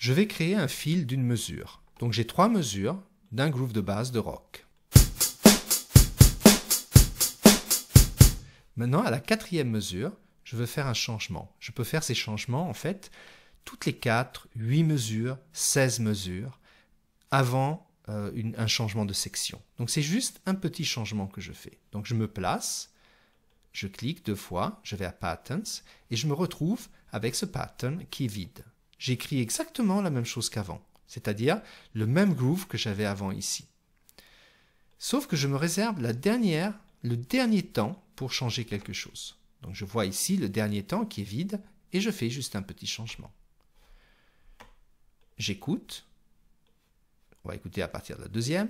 je vais créer un fil d'une mesure. Donc j'ai 3 mesures d'un groove de base de rock. Maintenant, à la 4e mesure, je veux faire un changement. Je peux faire ces changements, en fait, toutes les 4, 8 mesures, 16 mesures, avant un changement de section. Donc c'est juste un petit changement que je fais. Donc je me place, je clique 2 fois, je vais à Patterns, et je me retrouve avec ce pattern qui est vide. J'écris exactement la même chose qu'avant, c'est-à-dire le même groove que j'avais avant ici. Sauf que je me réserve le dernier temps pour changer quelque chose. Donc je vois ici le dernier temps qui est vide et je fais juste un petit changement. J'écoute. On va écouter à partir de la 2e.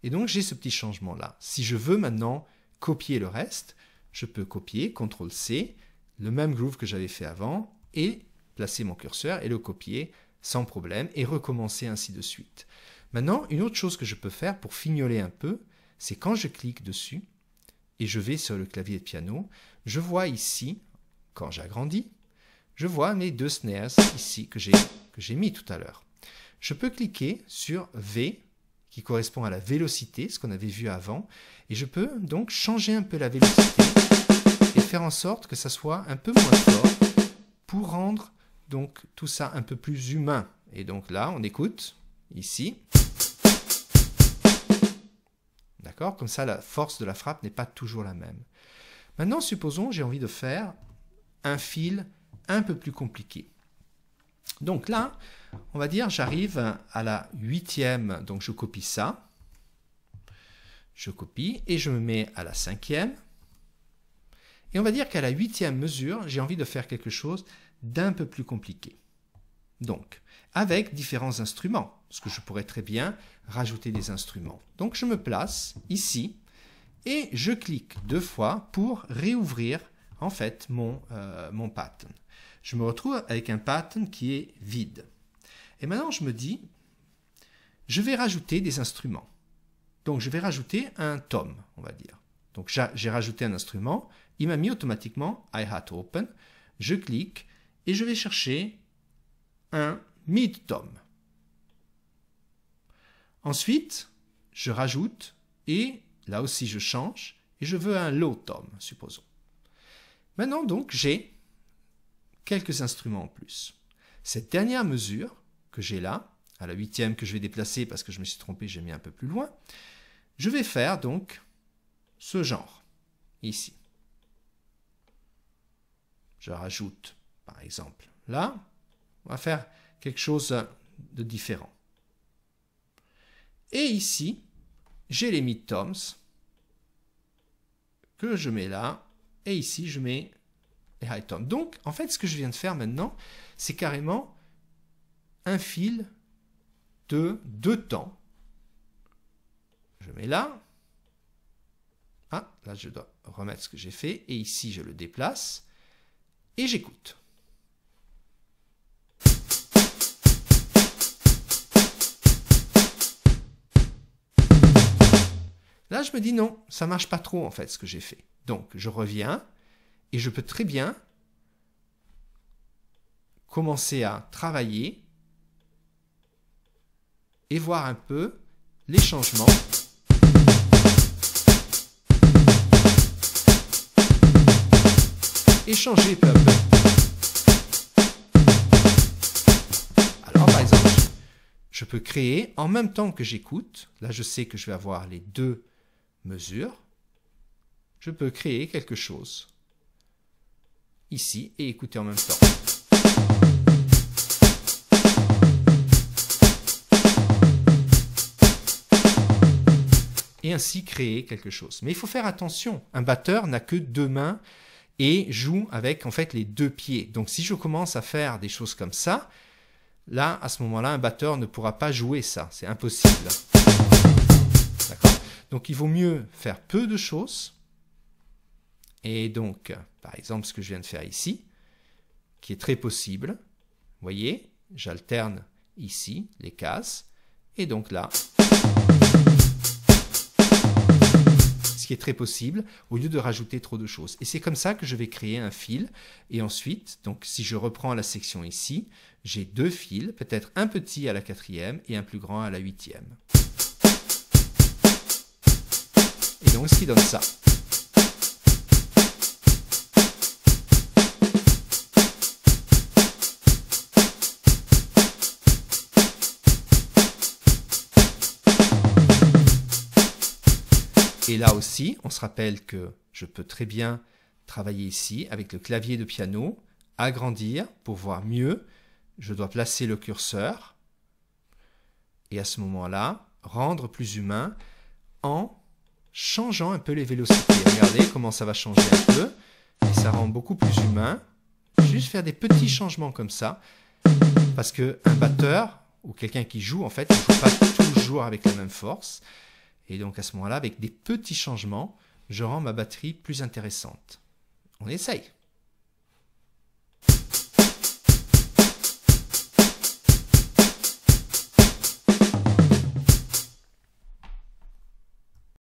Et donc j'ai ce petit changement là. Si je veux maintenant copier le reste, je peux copier, CTRL-C, le même groove que j'avais fait avant et placer mon curseur et le copier sans problème et recommencer ainsi de suite. Maintenant, une autre chose que je peux faire pour fignoler un peu, c'est quand je clique dessus et je vais sur le clavier de piano, je vois ici, quand j'agrandis, je vois mes 2 snares ici que j'ai mis tout à l'heure. Je peux cliquer sur V, qui correspond à la vélocité, ce qu'on avait vu avant, et je peux donc changer un peu la vélocité et faire en sorte que ça soit un peu moins fort pour rendre donc tout ça un peu plus humain. Et donc là, on écoute, ici. D'accord? Comme ça, la force de la frappe n'est pas toujours la même. Maintenant, supposons j'ai envie de faire un fil un peu plus compliqué. Donc là, on va dire, j'arrive à la 8e, donc je copie ça. Je copie et je me mets à la 5e. Et on va dire qu'à la 8e mesure, j'ai envie de faire quelque chose d'un peu plus compliqué. Donc, avec différents instruments, parce que je pourrais très bien rajouter des instruments. Donc, je me place ici et je clique 2 fois pour réouvrir en fait mon pattern. Je me retrouve avec un pattern qui est vide. Et maintenant, je me dis, je vais rajouter des instruments. Donc, je vais rajouter un tom, on va dire. Donc, j'ai rajouté un instrument. Il m'a mis automatiquement hi-hat open. Je clique et je vais chercher un mid-tom. Ensuite, je rajoute et là aussi, je change et je veux un low-tom, supposons. Maintenant, donc, j'ai quelques instruments en plus. Cette dernière mesure que j'ai là, à la 8e que je vais déplacer parce que je me suis trompé, j'ai mis un peu plus loin, je vais faire donc ce genre, ici. Je rajoute, par exemple, là, on va faire quelque chose de différent. Et ici, j'ai les mid-toms que je mets là, et ici, je mets les high-toms. Donc, en fait, ce que je viens de faire maintenant, c'est carrément un fil de 2 temps. Je mets là. Ah, là, je dois remettre ce que j'ai fait. Et ici, je le déplace. Et j'écoute. Là, je me dis non, ça ne marche pas trop, en fait, ce que j'ai fait. Donc, je reviens et je peux très bien commencer à travailler et voir un peu les changements. Et changer peu à peu. Alors, par exemple, je peux créer en même temps que j'écoute. Là, je sais que je vais avoir les 2 mesures. Je peux créer quelque chose ici et écouter en même temps. Et ainsi créer quelque chose. Mais il faut faire attention. Un batteur n'a que 2 mains et joue avec en fait les 2 pieds. Donc si je commence à faire des choses comme ça, là, à ce moment-là, un batteur ne pourra pas jouer ça. C'est impossible. D'accord ? Donc il vaut mieux faire peu de choses. Et donc, par exemple, ce que je viens de faire ici, qui est très possible. Vous voyez, j'alterne ici les cases. Et donc là, ce qui est très possible, au lieu de rajouter trop de choses. Et c'est comme ça que je vais créer un fil. Et ensuite, donc si je reprends la section ici, j'ai 2 fils, peut-être un petit à la 4e et un plus grand à la 8e. Et donc, ce qui donne ça. Et là aussi, on se rappelle que je peux très bien travailler ici avec le clavier de piano, agrandir pour voir mieux. Je dois placer le curseur et à ce moment-là, rendre plus humain en changeant un peu les vélocités. Regardez comment ça va changer un peu et ça rend beaucoup plus humain. Juste faire des petits changements comme ça parce qu'un batteur ou quelqu'un qui joue, en fait, il ne joue pas toujours avec la même force. Et donc à ce moment-là, avec des petits changements, je rends ma batterie plus intéressante. On essaye.